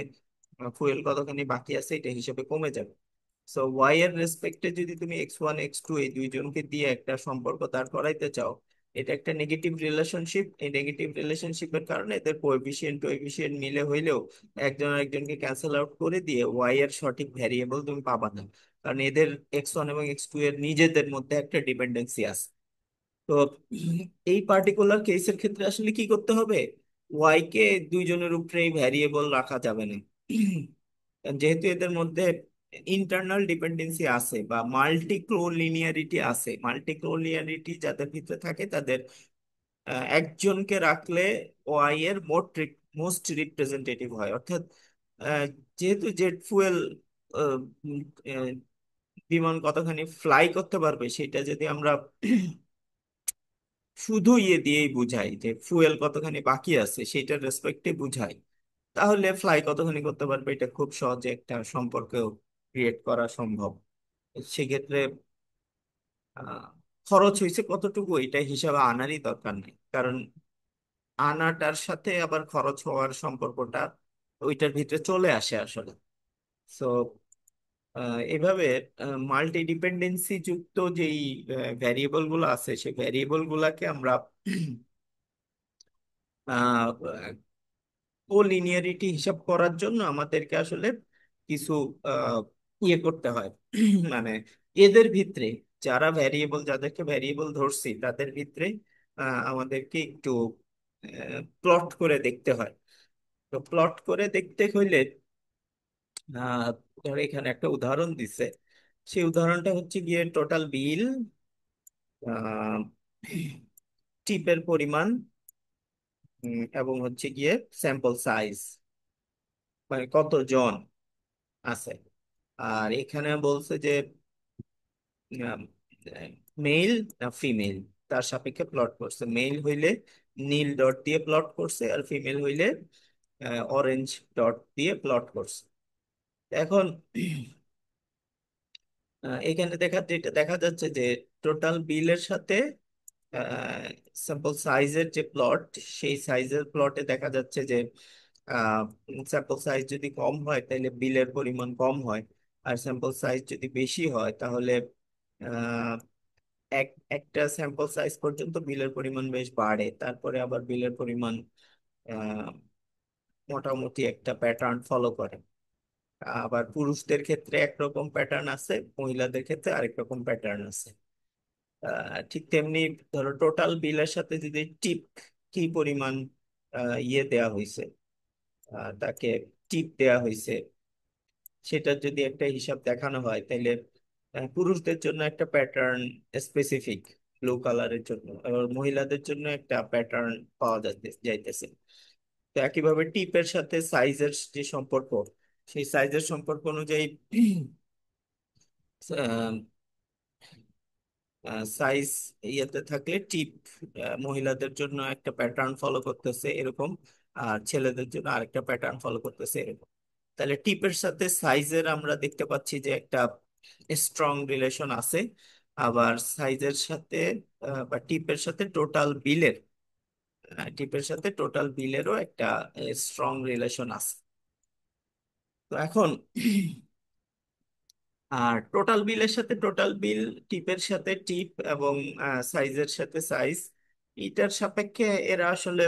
[SPEAKER 1] ফুয়েল কতখানি বাকি আছে এটা হিসাবে কমে যাবে। সো ওয়াই এর রেসপেক্টে যদি তুমি x1 x2 এই দুইজনকে দিয়ে একটা সম্পর্ক দাঁড় করাইতে চাও, এটা একটা নেগেটিভ রিলেশনশিপ। এই নেগেটিভ রিলেশনশিপের কারণে এদের কোএফিসিয়েন্ট টোএফিসিয়েন্ট মিলে হইলেও একজন আরেকজনকে ক্যান্সেল আউট করে দিয়ে ওয়াই এর সঠিক ভ্যারিয়েবল তুমি পাবা না, কারণ এদের x1 এবং x2 এর নিজেদের মধ্যে একটা ডিপেন্ডেন্সি আছে। তো এই পার্টিকুলার কেসের ক্ষেত্রে আসলে কি করতে হবে, ওয়াই কে দুইজনের উপরেই ভ্যারিয়েবল রাখা যাবে না। যেহেতু এদের মধ্যে ইন্টারনাল ডিপেন্ডেন্সি আছে বা মাল্টিক্লোলিনিয়ারিটি আছে, মাল্টিক্লোলিনিয়ারিটি যাদের ভিতরে থাকে তাদের একজনকে রাখলে ওয়াই এর মোস্ট রিপ্রেজেন্টেটিভ হয়। অর্থাৎ আহ, যেহেতু জেট ফুয়েল বিমান কতখানি ফ্লাই করতে পারবে সেটা যদি আমরা শুধু ইয়ে দিয়েই বুঝাই যে ফুয়েল কতখানি বাকি আছে সেটার রেসপেক্টে বুঝাই, তাহলে ফ্লাই কতখানি করতে পারবে এটা খুব সহজে একটা সম্পর্ক ক্রিয়েট করা সম্ভব। সেক্ষেত্রে আহ, খরচ হয়েছে কতটুকু এটা হিসাবে আনারই দরকার নেই, কারণ আনাটার সাথে আবার খরচ হওয়ার সম্পর্কটা ওইটার ভিতরে চলে আসে আসলে। সো এভাবে মাল্টি ডিপেন্ডেন্সি যুক্ত যেই ভ্যারিয়েবল গুলো আছে সেই ভ্যারিয়েবল গুলাকে আমরা ও লিনিয়ারিটি হিসাব করার জন্য আমাদেরকে আসলে কিছু আহ, ইয়ে করতে হয়। মানে এদের ভিতরে যারা ভ্যারিয়েবল, যাদেরকে ভ্যারিয়েবল ধরছি তাদের ভিতরে আমাদেরকে একটু প্লট করে দেখতে হয়। তো প্লট করে দেখতে হইলে আহ ধর এখানে একটা উদাহরণ দিছে, সেই উদাহরণটা হচ্ছে গিয়ে টোটাল বিল, টিপের পরিমাণ, এবং হচ্ছে গিয়ে স্যাম্পল সাইজ, মানে কতজন আছে। আর এখানে বলছে যে মেল না ফিমেল তার সাপেক্ষে প্লট করছে। মেল হইলে নীল ডট দিয়ে প্লট করছে, আর ফিমেল হইলে অরেঞ্জ ডট দিয়ে প্লট করছে। এখন এখানে যেটা দেখা যাচ্ছে যে টোটাল বিলের সাথে স্যাম্পল সাইজের যে প্লট, সেই সাইজের প্লটে দেখা যাচ্ছে যে স্যাম্পল সাইজ যদি কম হয় তাহলে বিলের পরিমাণ কম হয়, আর স্যাম্পল সাইজ যদি বেশি হয় তাহলে আহ, একটা স্যাম্পল সাইজ পর্যন্ত বিলের পরিমাণ বেশ বাড়ে, তারপরে আবার বিলের পরিমাণ আহ, মোটামুটি একটা প্যাটার্ন ফলো করে। আবার পুরুষদের ক্ষেত্রে একরকম প্যাটার্ন আছে, মহিলাদের ক্ষেত্রে আরেক রকম প্যাটার্ন আছে। ঠিক তেমনি ধরো টোটাল বিলের সাথে যদি টিপ কি পরিমাণ ইয়ে দেয়া হয়েছে, তাকে টিপ দেয়া হয়েছে সেটার যদি একটা হিসাব দেখানো হয় তাহলে পুরুষদের জন্য একটা প্যাটার্ন স্পেসিফিক ব্লু কালারের জন্য, আর মহিলাদের জন্য একটা প্যাটার্ন পাওয়া যাইতেছে। তো একইভাবে টিপের সাথে সাইজের যে সম্পর্ক, সেই সাইজের সম্পর্ক অনুযায়ী সাইজ ইয়েতে থাকলে টিপ মহিলাদের জন্য একটা প্যাটার্ন ফলো করতেছে এরকম, আর ছেলেদের জন্য আরেকটা প্যাটার্ন ফলো করতেছে এরকম। তাহলে টিপের সাথে সাইজের আমরা দেখতে পাচ্ছি যে একটা স্ট্রং রিলেশন আছে। আবার সাইজের সাথে বা টিপের সাথে টোটাল বিলেরও একটা স্ট্রং রিলেশন আছে। তো এখন আর টোটাল বিলের সাথে টোটাল বিল, টিপের সাথে টিপ, এবং সাইজের সাথে সাইজ, এটার সাপেক্ষে এরা আসলে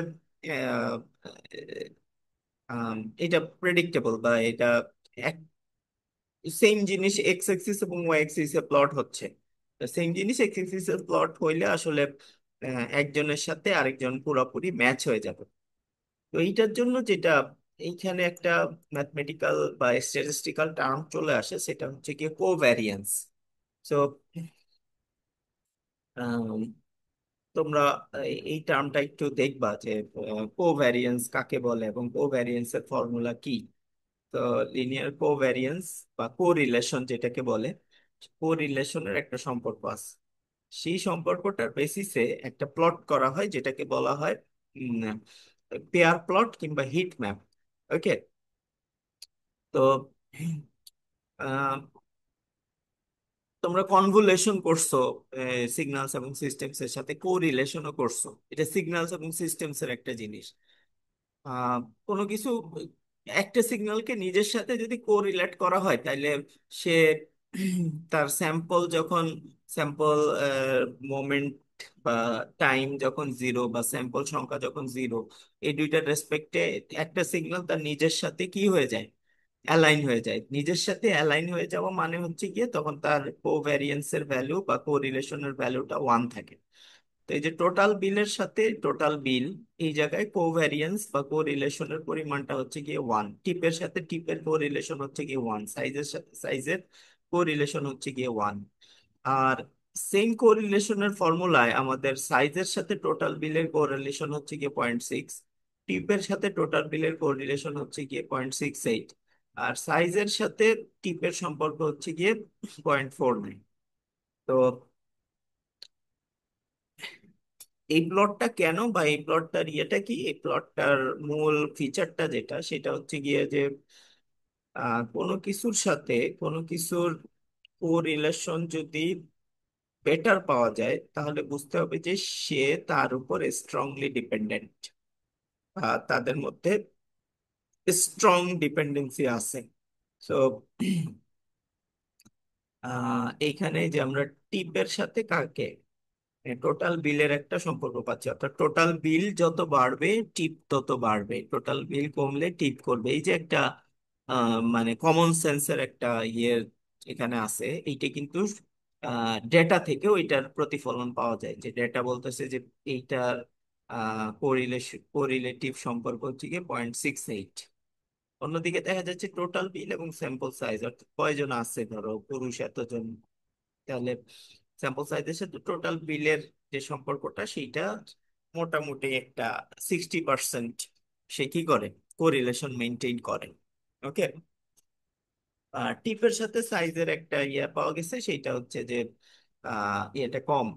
[SPEAKER 1] আহ, এটা প্রেডিক্টেবল বা এটা সেম জিনিস এক্স এক্সিস এবং ওয়াই এক্সিস এ প্লট হচ্ছে। সেম জিনিস এক্স এক্সিস এ প্লট হইলে আসলে একজনের সাথে আরেকজন পুরোপুরি ম্যাচ হয়ে যাবে। তো এইটার জন্য যেটা এইখানে একটা ম্যাথমেটিক্যাল বা স্ট্যাটিস্টিক্যাল টার্ম চলে আসে সেটা হচ্ছে কি কোভ্যারিয়েন্স। সো তোমরা এই টার্মটা একটু দেখবা যে কোভ্যারিয়েন্স কাকে বলে এবং কোভ্যারিয়েন্স এর ফর্মুলা কি। তো লিনিয়ার কোভ্যারিয়েন্স বা কোরিলেশন যেটাকে বলে, কোরিলেশনের একটা সম্পর্ক আছে। সেই সম্পর্কটার বেসিসে একটা প্লট করা হয় যেটাকে বলা হয় পেয়ার প্লট কিংবা হিট ম্যাপ। ওকে। তো তোমরা কনভুলেশন করছো সিগন্যালস এবং সিস্টেমস এর সাথে কোরিলেশনও করছো। এটা সিগন্যালস এবং সিস্টেমস এর একটা জিনিস। আহ কোনো কিছু একটা সিগন্যালকে নিজের সাথে যদি কোরিলেট করা হয় তাহলে সে তার স্যাম্পল যখন স্যাম্পল মোমেন্ট বা টাইম যখন জিরো বা স্যাম্পল সংখ্যা যখন জিরো, এই দুইটার রেসপেক্টে একটা সিগন্যাল তার নিজের সাথে কি হয়ে যায়, অ্যালাইন হয়ে যায়। নিজের সাথে অ্যালাইন হয়ে যাওয়া মানে হচ্ছে গিয়ে তখন তার কোভ্যারিয়েন্সের ভ্যালু বা কোরিলেশনের ভ্যালুটা ওয়ান থাকে। তো এই যে টোটাল বিলের সাথে টোটাল বিল, এই জায়গায় কোভ্যারিয়েন্স বা কোরিলেশনের পরিমাণটা হচ্ছে গিয়ে ওয়ান। টিপের সাথে টিপের কোরিলেশন হচ্ছে গিয়ে ওয়ান, সাইজের সাথে সাইজের কোরিলেশন হচ্ছে গিয়ে ওয়ান। আর সেম কোরিলেশনের ফর্মুলায় আমাদের সাইজের সাথে টোটাল বিলের কোরিলেশন হচ্ছে গিয়ে 0.6, টিপের সাথে টোটাল বিলের কোরিলেশন হচ্ছে গিয়ে 0.68, আর সাইজের সাথে টিপের সম্পর্ক হচ্ছে গিয়ে 0.49। তো এই প্লটটা কেন, বা এই প্লটটার ইয়েটা কি, এই প্লটটার মূল ফিচারটা যেটা, সেটা হচ্ছে গিয়ে যে কোনো কিছুর সাথে কোনো কিছুর কোরিলেশন যদি বেটার পাওয়া যায় তাহলে বুঝতে হবে যে সে তার উপর স্ট্রংলি ডিপেন্ডেন্ট, তাদের মধ্যে স্ট্রং ডিপেন্ডেন্সি আছে। সো এইখানে যে আমরা টিপের সাথে কাকে টোটাল বিলের একটা সম্পর্ক পাচ্ছি, অর্থাৎ টোটাল বিল যত বাড়বে টিপ তত বাড়বে, টোটাল বিল কমলে টিপ করবে। এই যে একটা মানে কমন সেন্সের একটা ইয়ে এখানে আছে, এইটা কিন্তু ডেটা থেকেও এটার প্রতিফলন পাওয়া যায়। যে ডেটা বলতেছে যে এইটার কোরিলেটিভ সম্পর্ক হচ্ছে গিয়ে 0.68। অন্যদিকে দেখা যাচ্ছে টোটাল বিল এবং স্যাম্পল সাইজ, অর্থাৎ কয়জন আছে, ধরো পুরুষ এতজন, তাহলে স্যাম্পল সাইজের সাথে টোটাল বিলের যে সম্পর্কটা সেইটা মোটামুটি একটা 60% সে কি করে, কোরিলেশন মেনটেন করে। ওকে। আর টিপের সাথে সাইজের একটা ইয়ে পাওয়া গেছে, সেইটা হচ্ছে যে ইয়েটা কম,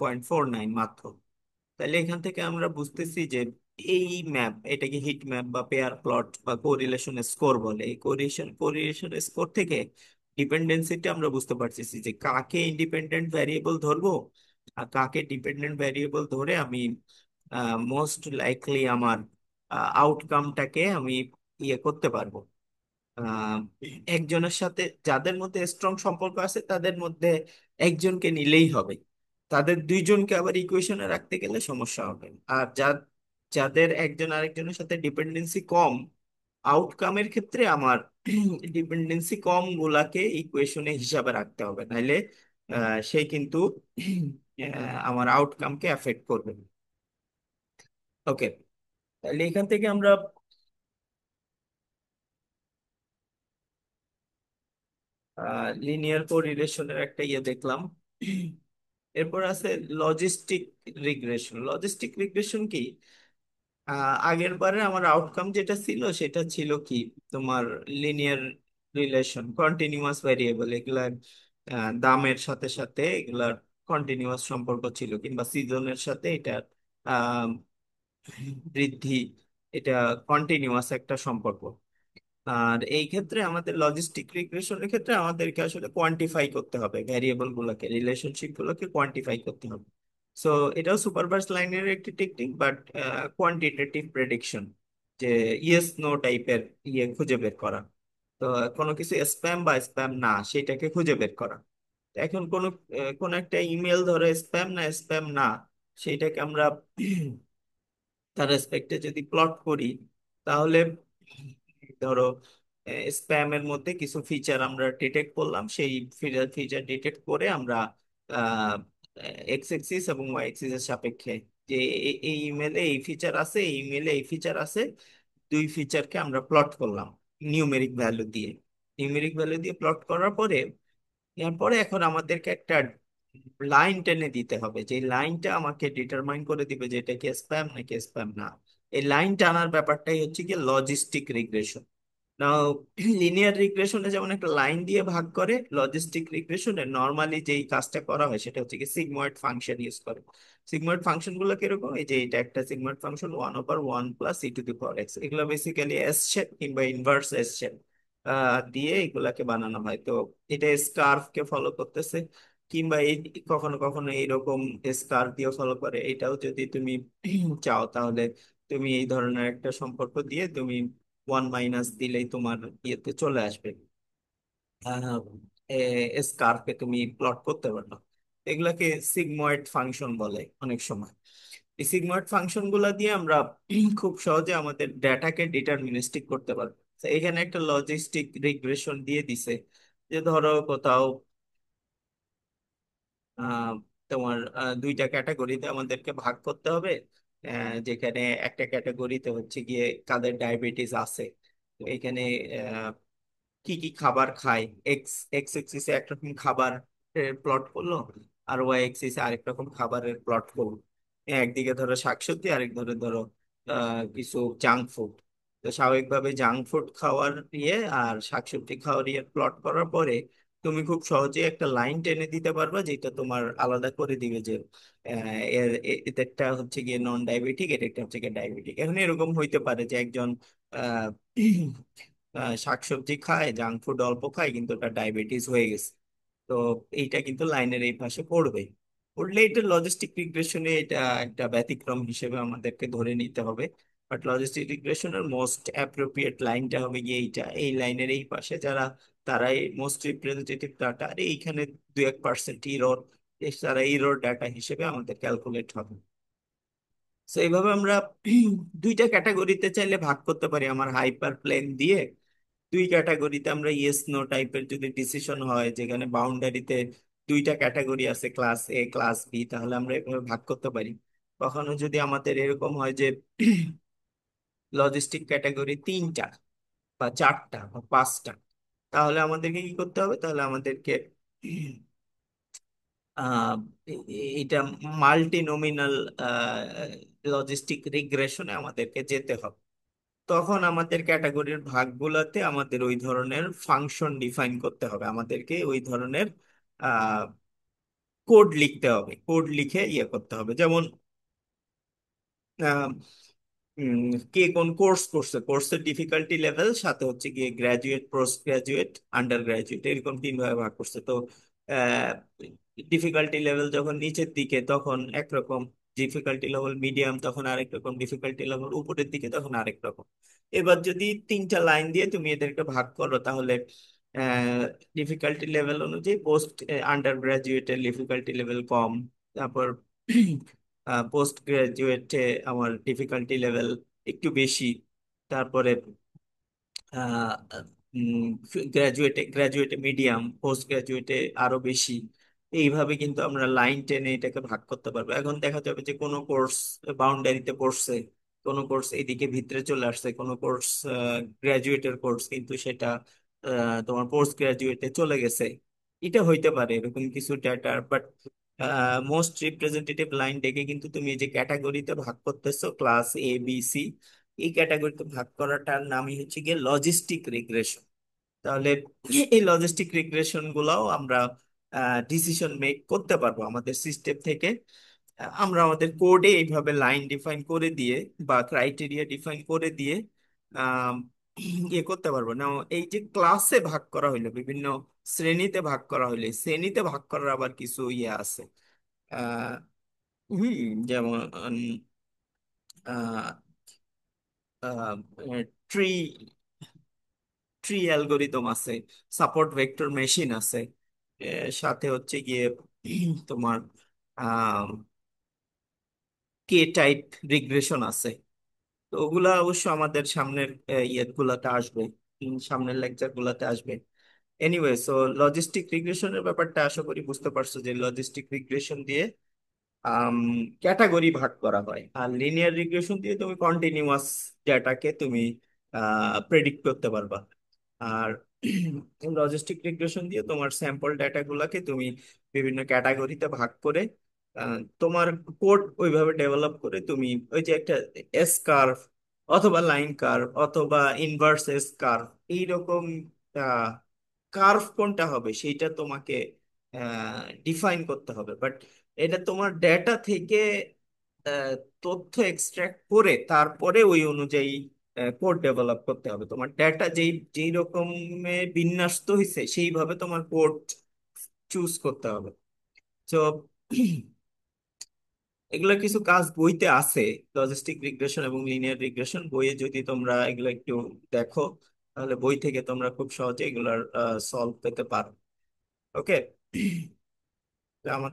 [SPEAKER 1] 0.49 মাত্র। তাহলে এখান থেকে আমরা বুঝতেছি যে এই ম্যাপ, এটাকে হিট ম্যাপ বা পেয়ার প্লট বা কোরিলেশন স্কোর বলে, এই কোরিলেশন স্কোর থেকে ডিপেন্ডেন্সিটা আমরা বুঝতে পারতেছি যে কাকে ইন্ডিপেন্ডেন্ট ভ্যারিয়েবল ধরবো আর কাকে ডিপেন্ডেন্ট ভ্যারিয়েবল ধরে আমি মোস্ট লাইকলি আমার আউটকামটাকে আমি ইয়ে করতে পারবো। আহ, একজনের সাথে যাদের মধ্যে স্ট্রং সম্পর্ক আছে তাদের মধ্যে একজনকে নিলেই হবে, তাদের দুইজনকে আবার ইকুয়েশনে রাখতে গেলে সমস্যা হবে। আর যাদের একজন আরেকজনের সাথে ডিপেন্ডেন্সি কম, আউটকামের ক্ষেত্রে আমার ডিপেন্ডেন্সি কম গুলাকে ইকুয়েশনে হিসাবে রাখতে হবে, নাইলে সে কিন্তু আমার আউটকামকে এফেক্ট করবে। ওকে। তাহলে এখান থেকে আমরা লিনিয়ার কোরিলেশনের একটা ইয়ে দেখলাম। এরপর আছে লজিস্টিক রিগ্রেশন। লজিস্টিক রিগ্রেশন কি, আগের বারে আমার আউটকাম যেটা ছিল সেটা ছিল কি, তোমার লিনিয়ার রিলেশন, কন্টিনিউয়াস ভ্যারিয়েবল, এগুলা দামের সাথে সাথে এগুলার কন্টিনিউয়াস সম্পর্ক ছিল, কিংবা সিজনের সাথে এটা আহ বৃদ্ধি, এটা কন্টিনিউয়াস একটা সম্পর্ক। আর এই ক্ষেত্রে আমাদের লজিস্টিক রিগ্রেশনের ক্ষেত্রে আমাদেরকে আসলে কোয়ান্টিফাই করতে হবে ভ্যারিয়েবল গুলোকে, রিলেশনশিপ গুলোকে কোয়ান্টিফাই করতে হবে। সো এটাও সুপারভাইজড লাইনের একটি টেকনিক, বাট কোয়ান্টিটেটিভ প্রেডিকশন, যে ইয়েস নো টাইপের ইয়ে খুঁজে বের করা। তো কোনো কিছু স্প্যাম বা স্প্যাম না সেটাকে খুঁজে বের করা। তো এখন কোনো একটা ইমেল ধরো স্প্যাম না স্প্যাম না, সেইটাকে আমরা তার রেসপেক্টে যদি প্লট করি, তাহলে ধরো স্প্যামের মধ্যে কিছু ফিচার আমরা ডিটেক্ট করলাম, সেই ফিচার ডিটেক্ট করে আমরা এক্স এক্সিস এবং ওয়াই এক্সিস এর সাপেক্ষে যে এই ইমেলে এই ফিচার আছে, এই ইমেলে এই ফিচার আছে, দুই ফিচারকে আমরা প্লট করলাম নিউমেরিক ভ্যালু দিয়ে। নিউমেরিক ভ্যালু দিয়ে প্লট করার পরে, এরপরে এখন আমাদেরকে একটা লাইন টেনে দিতে হবে, যে লাইনটা আমাকে ডিটারমাইন করে দিবে যে এটা কি স্প্যাম নাকি স্প্যাম না। এই লাইন টানার ব্যাপারটাই হচ্ছে কি লজিস্টিক রিগ্রেশন। নাও লিনিয়ার রিগ্রেশনে যেমন একটা লাইন দিয়ে ভাগ করে, লজিস্টিক রিগ্রেশনে নর্মালি যেই কাজটা করা হয় সেটা হচ্ছে কি সিগময়েড ফাংশন ইউজ করে। সিগময়েড ফাংশন গুলো কিরকম, এই যে এটা একটা সিগময়েড ফাংশন 1/1 + e⁻x, এগুলো বেসিক্যালি এস শেপ কিংবা ইনভার্স এস শেপ। দিয়ে এগুলাকে বানানো হয়। তো এটা স্কার্ফ কে ফলো করতেছে, কিংবা এই কখনো কখনো এইরকম স্কার্ফ দিয়ে ফলো করে। এটাও যদি তুমি চাও তাহলে তুমি এই ধরনের একটা সম্পর্ক দিয়ে তুমি ওয়ান মাইনাস দিলেই তোমার ইয়েতে চলে আসবে, স্কার্ফে তুমি প্লট করতে পারো। এগুলাকে সিগময়েড ফাংশন বলে অনেক সময়। এই সিগময়েড ফাংশন গুলা দিয়ে আমরা খুব সহজে আমাদের ডেটাকে ডিটারমিনিস্টিক করতে পারবো। তো এখানে একটা লজিস্টিক রিগ্রেশন দিয়ে দিছে, যে ধরো কোথাও আহ, তোমার দুইটা ক্যাটাগরিতে আমাদেরকে ভাগ করতে হবে। যেখানে একটা ক্যাটাগরিতে হচ্ছে গিয়ে কাদের ডায়াবেটিস আছে। তো এখানে কি কি খাবার খায়, এক্স এক্স এক্সিসে একরকম খাবার প্লট করলো, আর ওয়াই এক্সিসে আরেক রকম খাবারের প্লট করলো। একদিকে ধরো শাকসবজি, আরেক ধরে ধরো কিছু জাঙ্ক ফুড। তো স্বাভাবিকভাবে জাঙ্ক ফুড খাওয়ার ইয়ে আর শাকসবজি খাওয়ার ইয়ে প্লট করার পরে তুমি খুব সহজে একটা লাইন টেনে দিতে পারবা, যেটা তোমার আলাদা করে দিবে যে এদেরটা হচ্ছে গিয়ে নন ডায়াবেটিক, এটা হচ্ছে গিয়ে ডায়াবেটিক। এখন এরকম হইতে পারে যে একজন আহ শাকসবজি খায়, জাঙ্ক ফুড অল্প খায়, কিন্তু তার ডায়াবেটিস হয়ে গেছে। তো এইটা কিন্তু লাইনের এই পাশে পড়বে। পড়লে এটা লজিস্টিক রিগ্রেশনে এটা একটা ব্যতিক্রম হিসেবে আমাদেরকে ধরে নিতে হবে। বাট লজিস্টিক রিগ্রেশনের মোস্ট অ্যাপ্রোপ্রিয়েট লাইনটা হবে গিয়ে এইটা, এই লাইনের এই পাশে যারা, তারাই মোস্ট রিপ্রেজেন্টেটিভ ডাটা। আর এইখানে 2-1% ইরর, তারা ইরর ডাটা হিসেবে আমাদের ক্যালকুলেট হবে। তো এইভাবে আমরা দুইটা ক্যাটাগরিতে চাইলে ভাগ করতে পারি আমার হাইপার প্লেন দিয়ে। দুই ক্যাটাগরিতে আমরা ইয়েস নো টাইপের যদি ডিসিশন হয়, যেখানে বাউন্ডারিতে দুইটা ক্যাটাগরি আছে, ক্লাস এ ক্লাস বি, তাহলে আমরা এভাবে ভাগ করতে পারি। কখনো যদি আমাদের এরকম হয় যে লজিস্টিক ক্যাটাগরি তিনটা বা চারটা বা পাঁচটা, তাহলে আমাদেরকে কি করতে হবে? তাহলে আমাদেরকে আহ এটা মাল্টি নমিনাল লজিস্টিক রিগ্রেশনে আমাদেরকে যেতে হবে। তখন আমাদের ক্যাটাগরির ভাগগুলোতে আমাদের ওই ধরনের ফাংশন ডিফাইন করতে হবে, আমাদেরকে ওই ধরনের কোড লিখতে হবে, কোড লিখে ইয়ে করতে হবে। যেমন আহ, কে কোন কোর্স করছে, কোর্সের ডিফিকাল্টি লেভেল, সাথে হচ্ছে গিয়ে graduate, post graduate, under graduate, এরকম তিন ভাগে ভাগ করছে। তো ডিফিকাল্টি লেভেল যখন নিচের দিকে তখন একরকম, ডিফিকাল্টি লেভেল মিডিয়াম তখন আরেক রকম, ডিফিকাল্টি লেভেল উপরের দিকে তখন আরেক রকম। এবার যদি তিনটা লাইন দিয়ে তুমি এদেরকে ভাগ করো, তাহলে ডিফিকাল্টি লেভেল অনুযায়ী পোস্ট আন্ডার গ্রাজুয়েটের ডিফিকাল্টি লেভেল কম, তারপর পোস্ট গ্রাজুয়েটে আমার ডিফিকাল্টি লেভেল একটু বেশি, তারপরে গ্রাজুয়েটে গ্রাজুয়েটে মিডিয়াম, পোস্ট গ্রাজুয়েটে আরো বেশি। এইভাবে কিন্তু আমরা লাইন টেনে এটাকে ভাগ করতে পারবো। এখন দেখা যাবে যে কোনো কোর্স বাউন্ডারিতে পড়ছে, কোনো কোর্স এদিকে ভিতরে চলে আসছে, কোনো কোর্স গ্রাজুয়েটের কোর্স কিন্তু সেটা তোমার পোস্ট গ্রাজুয়েটে চলে গেছে। এটা হইতে পারে এরকম কিছু data. But most representative line দেখে কিন্তু তুমি এই যে ক্যাটাগরিতে ভাগ করতেছো, ক্লাস এ বি সি, এই ক্যাটাগরিতে ভাগ করাটার নামই হচ্ছে গিয়ে লজিস্টিক রিগ্রেশন। তাহলে এই লজিস্টিক রিগ্রেশন গুলাও আমরা ডিসিশন মেক করতে পারবো আমাদের সিস্টেম থেকে। আমরা আমাদের কোডে এইভাবে লাইন ডিফাইন করে দিয়ে বা ক্রাইটেরিয়া ডিফাইন করে দিয়ে আম, ইয়ে করতে পারবো না। এই যে ক্লাসে ভাগ করা হইলো, বিভিন্ন শ্রেণীতে ভাগ করা হইলে, শ্রেণীতে ভাগ করার আবার কিছু ইয়ে আছে। আহ যেমন ট্রি ট্রি অ্যালগোরিদম আছে, সাপোর্ট ভেক্টর মেশিন আছে, সাথে হচ্ছে গিয়ে তোমার কে টাইপ রিগ্রেশন আছে। তো ওগুলা অবশ্য আমাদের সামনের ইয়ে গুলাতে আসবে, সামনের লেকচার গুলাতে আসবে। এনিওয়ে, সো লজিস্টিক রিগ্রেশনের ব্যাপারটা আশা করি বুঝতে পারছো, যে লজিস্টিক রিগ্রেশন দিয়ে ক্যাটাগরি ভাগ করা হয়, আর লিনিয়ার রিগ্রেশন দিয়ে তুমি কন্টিনিউয়াস ডাটাকে তুমি প্রেডিক্ট করতে পারবা। আর লজিস্টিক রিগ্রেশন দিয়ে তোমার স্যাম্পল ডাটা গুলাকে তুমি বিভিন্ন ক্যাটাগরিতে ভাগ করে তোমার কোড ওইভাবে ডেভেলপ করে তুমি ওই যে একটা এস কার্ভ অথবা লাইন কার্ভ অথবা ইনভার্স এস কার্ভ, এইরকম কার্ভ কোনটা হবে সেইটা তোমাকে ডিফাইন করতে হবে। বাট এটা তোমার ডেটা থেকে আহ, তথ্য এক্সট্রাক্ট করে তারপরে ওই অনুযায়ী কোড ডেভেলপ করতে হবে। তোমার ডেটা যেই যেই রকমে বিন্যস্ত হয়েছে সেইভাবে তোমার কোড চুজ করতে হবে। তো এগুলো কিছু কাজ বইতে আছে, লজিস্টিক রিগ্রেশন এবং লিনিয়ার রিগ্রেশন বইয়ে যদি তোমরা এগুলো একটু দেখো, তাহলে বই থেকে তোমরা খুব সহজে এগুলার সলভ পেতে পারো। ওকে। আমাদের